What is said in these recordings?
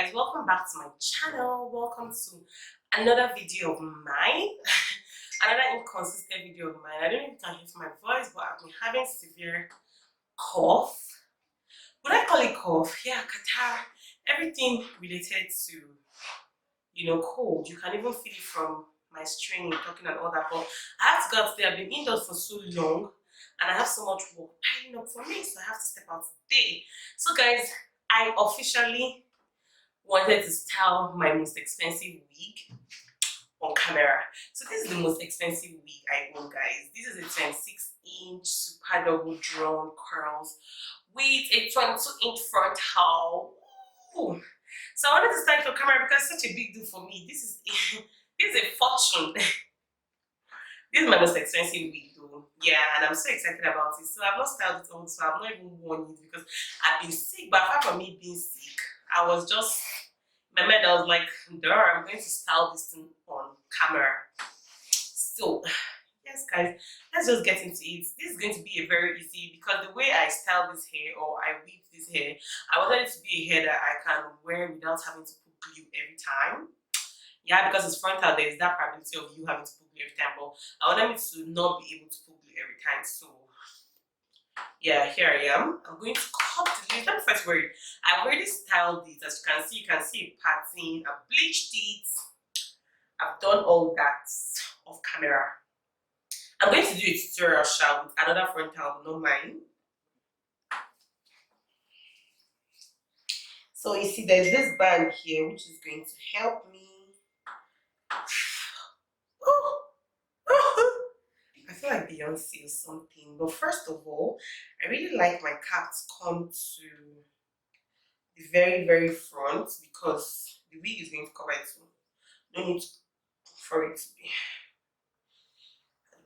guys, welcome back to my channel. Welcome to another video of mine. Another inconsistent video of mine. I don't know if you can hear my voice, but I've been having severe cough. Would I call it cough? Yeah, catarrh. Everything related to cold. You can even feel it from my string talking and all that. But I have to go out today. I've been indoors for so long and I have so much work piling up for me, so I have to step out today. So guys, I officially wanted to style my most expensive wig on camera. So this is the most expensive wig I own, guys. This is a 26-inch super double drawn curls with a 22-inch frontal. Ooh. So I wanted to style it on camera because it's such a big deal for me. This is a fortune. This is my most expensive wig though. Yeah, and I'm so excited about it. So I've not styled it on, so I've not even worn it because I've been sick. But apart from me being sick, I was just, in my mind I was like, I'm going to style this thing on camera. So, yes guys, let's just get into it. This is going to be a very easy, because the way I style this hair or I weave this hair, I wanted it to be a hair that I can wear without having to put glue every time. Yeah, because it's frontal, there's that probability of you having to put glue every time, but I wanted me to not be able to put glue every time. So yeah, here I am. I'm going to cut the leaves. Let me first wear it. I've already styled it. As you can see a pattern. I've bleached it. I've done all that off camera. I'm going to do a tutorial shot with another frontal, not mine. So you see there's this band here which is going to help me. I feel like Beyonce or something. But first of all, I really like my cap to come to the very, very front because the wig is going to cover it. So no need for it to be at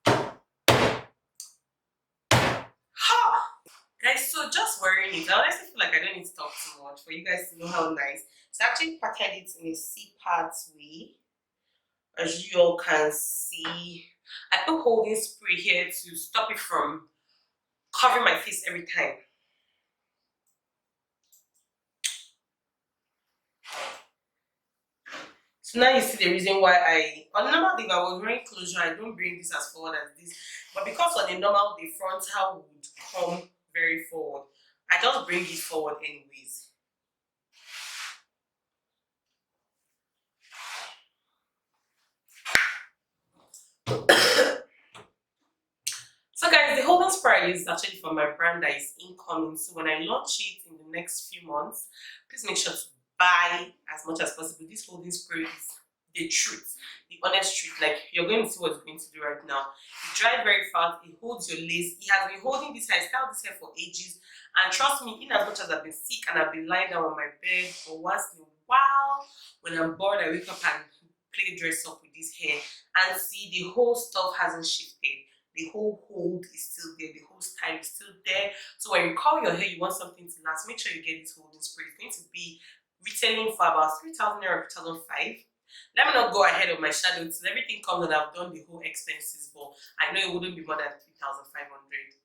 the back. Ha! Guys, so just wearing it, I honestly feel like I don't need to talk too much for you guys to know how nice. So I actually patterned it in a C-part way. As you all can see, I put holding spray here to stop it from covering my face every time. So now you see the reason why on a normal day, if I was wearing closure, I don't bring this as forward as this. But because on a normal day, frontal would come very forward, I just bring it forward anyways. So guys, the holding spray is actually from my brand that is incoming. So when I launch it in the next few months, please make sure to buy as much as possible. This holding spray is the truth, the honest truth. Like, you're going to see what it's going to do right now. It dries very fast, it holds your lace. It has been holding this hair. I styled this hair for ages, and trust me, in as much as I've been sick and I've been lying down on my bed for once in a while, when I'm bored I wake up and play dress up with this hair and see the whole stuff hasn't shifted. The whole hold is still there, the whole style is still there. So when you curl your hair, you want something to last, make sure you get this holding spray. It's going to be retailing for about 3,000 or 2005. Let me not go ahead of my shadow till everything comes and I've done the whole expenses, but I know it wouldn't be more than 3,500.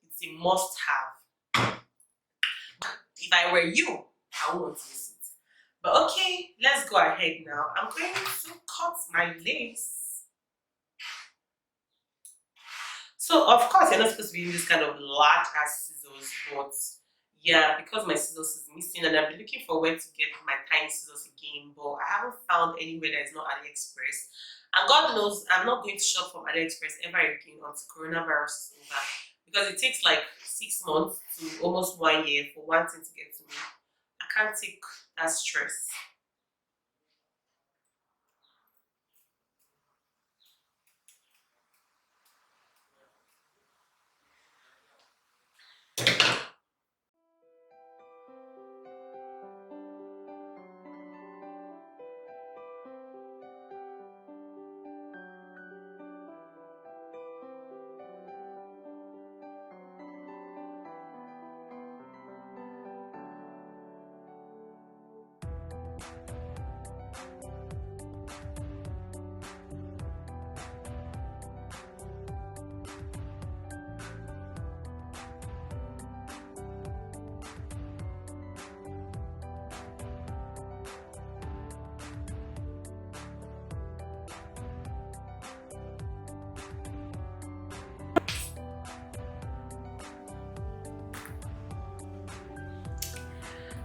It's a must have. If I were you, I wouldn't miss it. But okay, let's go ahead now. I'm going to cut my lace. So of course you're not supposed to be using this kind of large ass scissors, but yeah, because my scissors is missing and I've been looking for where to get my tiny scissors again, but I haven't found anywhere that is not AliExpress. And God knows I'm not going to shop from AliExpress ever again until coronavirus is over, because it takes like 6 months to almost 1 year for one thing to get to me. I can't take that stress.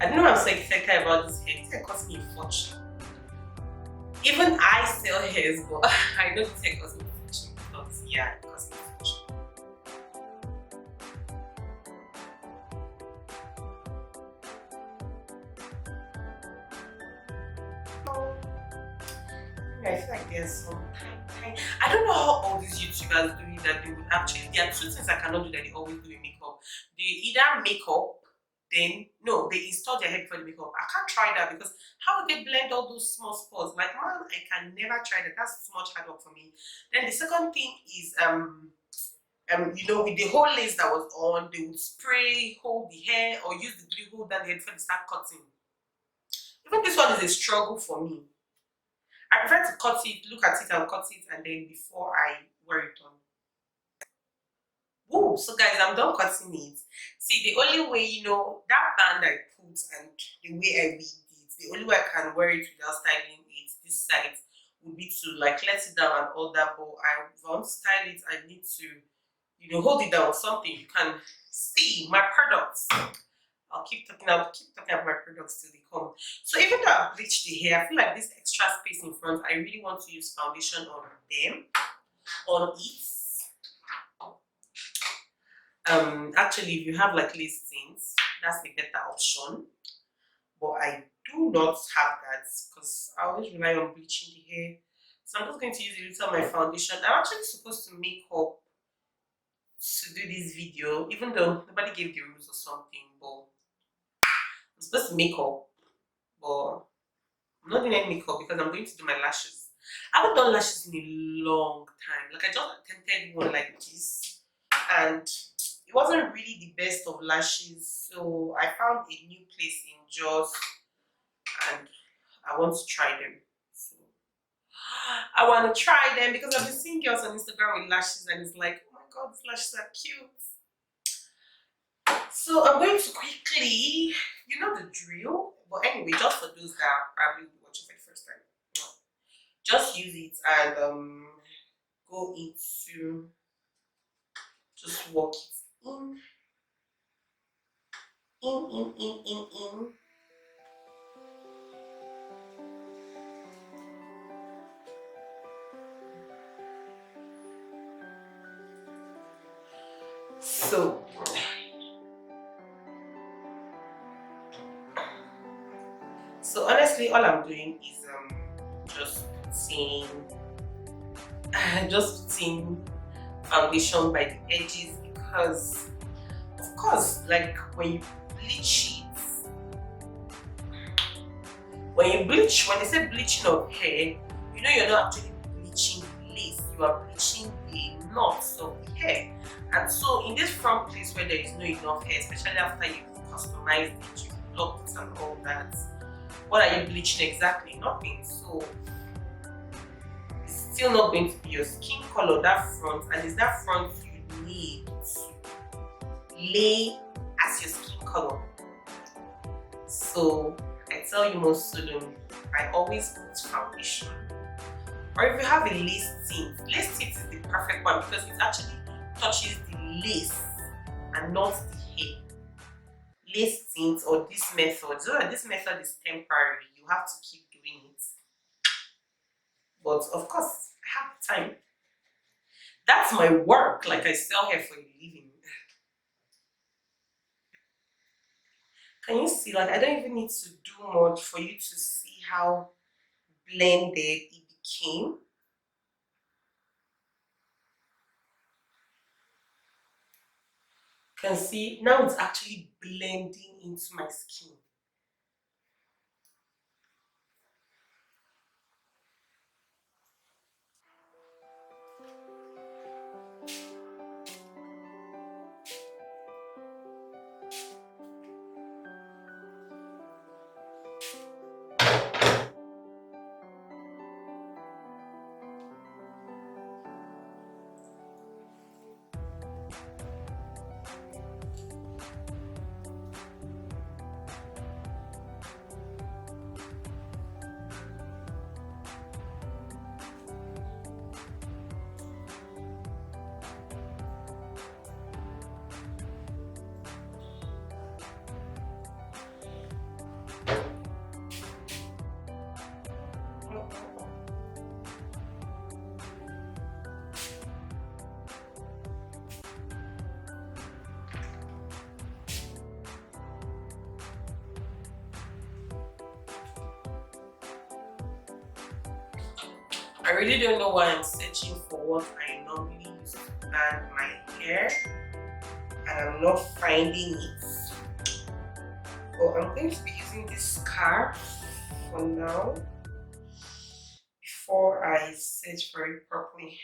I don't know why I'm so excited about this hair. This hair cost me a fortune. Even I sell hairs, but I know this hair cost me a fortune because yeah, it cost me a fortune. I feel like there's some tiny. I don't know how all these YouTubers do it that they would actually. There are two things I cannot do that they always do in makeup. They either make up, then no, they install their hair before the makeup. I can't try that because how do they blend all those small spots? Like man, I can never try that. That's too much hard work for me. Then the second thing is you know, with the whole lace that was on, they would spray, hold the hair, or use the glue hold that the head before they start cutting. Even this one is a struggle for me. I prefer to cut it, look at it and cut it and then before I wear it on. Woo! So guys, I'm done cutting it. See, the only way, you know, that band I put and the way I weave it, the only way I can wear it without styling it, this side, would be to like let it down and all that, but if I want to style it, I need to, you know, hold it down with something you can see my products. I'll keep talking about my products till they come. So even though I bleached the hair, I feel like this extra space in front, I really want to use foundation on them, on it. Actually, if you have like lace tints, that's a better option. But I do not have that because I always rely on bleaching the hair. So I'm just going to use a little of my foundation. I'm actually supposed to make up to do this video, even though nobody gave the rules or something, but I'm supposed to make up, but I'm not doing any makeup because I'm going to do my lashes. I haven't done lashes in a long time. Like I just attempted one like this and it wasn't really the best of lashes. So I found a new place in Jos and I want to try them. So I want to try them because I've been seeing girls on Instagram with lashes and it's like, oh my god, these lashes are cute. So I'm going to quickly, you know the drill, but anyway, just for those that are probably watching for the first time, just use it and go into, just walk it in. So honestly, all I'm doing is just putting just putting foundation by the edges because of course, like when you bleach it, when they say bleaching of hair, you know you're not actually bleaching the lace, you are bleaching the knots of the hair. And so in this front place where there is no enough hair, especially after you've customized it, you've blocked and all that, what are you bleaching exactly? Nothing. So it's still not going to be your skin color, that front, and it's that front you need to lay as your skin color. So I tell you most soon, I always put foundation. Or if you have a lace tint is the perfect one because it actually touches the lace and not the hair. Lace tint or this method, so that this method is temporary, you have to keep doing it. But of course, I have time. That's my work, like I sell hair for a living. Can you see, like I don't even need to do much for you to see how blended it became. You can see now it's actually blending into my skin. I really don't know why I'm searching for what I normally use to plan my hair, and I'm not finding it. So I'm going to be using this scarf for now before I search for it properly.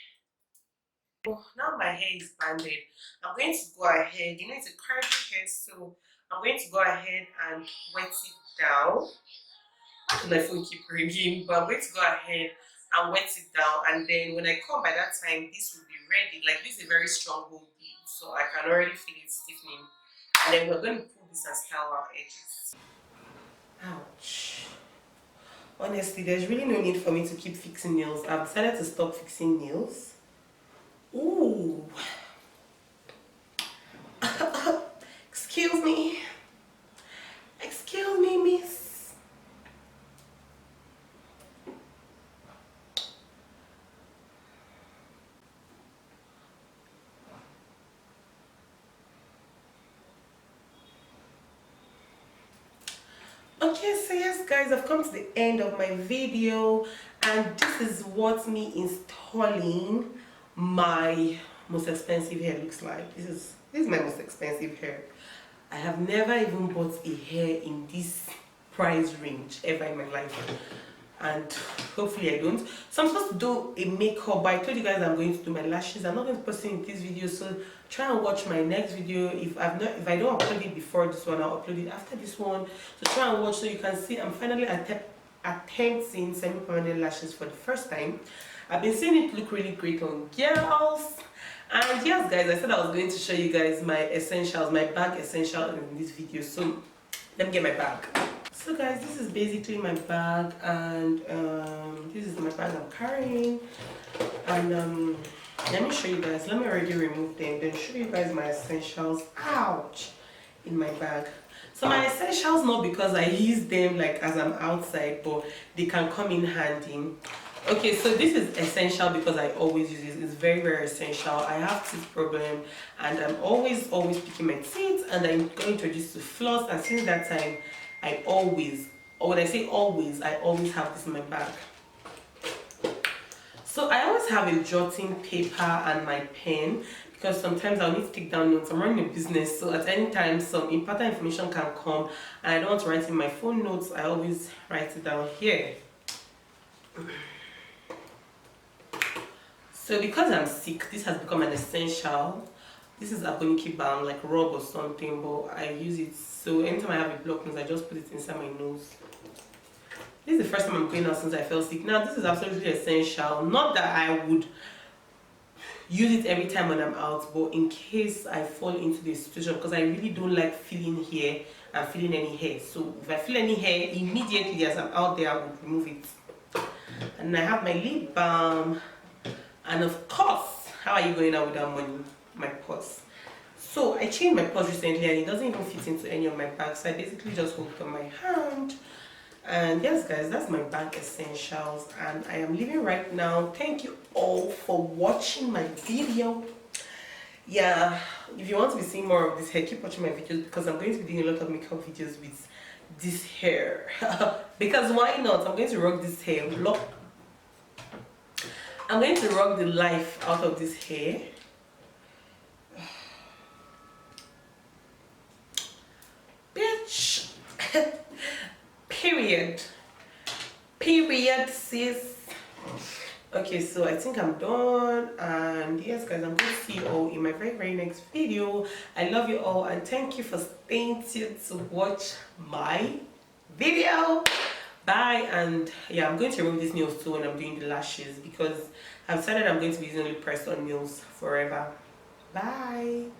Now my hair is banded. I'm going to go ahead, it's a curly hair, so I'm going to go ahead and wet it down. My phone keep ringing, but I'm going to go ahead and wet it down, and then when I come by that time, this will be ready. Like, this is a very strong hold bead, so I can already feel it stiffening. And then we're going to pull this and style our edges. Ouch. Honestly, there's really no need for me to keep fixing nails. I've decided to stop fixing nails. Ooh. Excuse me. Excuse me, miss. Okay, so yes guys, I've come to the end of my video, and this is what me installing my most expensive hair looks like. This is my most expensive hair. I have never even bought a hair in this price range ever in my life, and hopefully I don't. So I'm supposed to do a makeup, but I told you guys I'm going to do my lashes. I'm not going to post it in this video, so try and watch my next video. If I don't upload it before this one, I'll upload it after this one. So try and watch so you can see I'm finally attempting semi-permanent lashes for the first time. I've been seeing it look really great on girls. And yes guys, I said I was going to show you guys my essentials, my bag essentials in this video. So let me get my bag. So guys, this is basically my bag, and this is my bag I'm carrying. And let me show you guys. Let me already remove them, then show you guys my essentials. Ouch! In my bag. So my essentials, not because I use them like as I'm outside, but they can come in handy. Okay, so this is essential because I always use it. It's very, very essential. I have teeth problem, and I'm always picking my teeth, and I'm going to introduce to floss. And since that time, I always, or when I say always, I always have this in my bag. So I always have a jotting paper and my pen, because sometimes I'll need to take down notes. I'm running a business, so at any time some important information can come and I don't want to write in my phone notes. I always write it down here. So because I'm sick, this has become an essential. This is Aboniki balm, like rub or something, but I use it. So anytime I have a blocked nose, I just put it inside my nose. This is the first time I'm going out since I fell sick. Now this is absolutely essential. Not that I would use it every time when I'm out, but in case I fall into this situation, because I really don't like feeling hair and feeling any hair. So if I feel any hair, immediately as I'm out there, I would remove it. And I have my lip balm. And of course, how are you going out without money? My purse. So I changed my purse recently, and it doesn't even fit into any of my bags. So I basically just hold it on my hand. And yes guys, that's my bag essentials, and I am leaving right now. Thank you all for watching my video. Yeah, if you want to be seeing more of this hair, keep watching my videos, because I'm going to be doing a lot of makeup videos with this hair. Because why not? I'm going to rock this hair. Look, I'm going to rock the life out of this hair. Bitch. Period. Period, sis. Okay, so I think I'm done. And yes guys, I'm going to see you all in my very next video. I love you all, and thank you for staying tuned to watch my video. Bye. And yeah, I'm going to remove these nails too when I'm doing the lashes, because I've decided I'm going to be using only pressed on nails forever. Bye.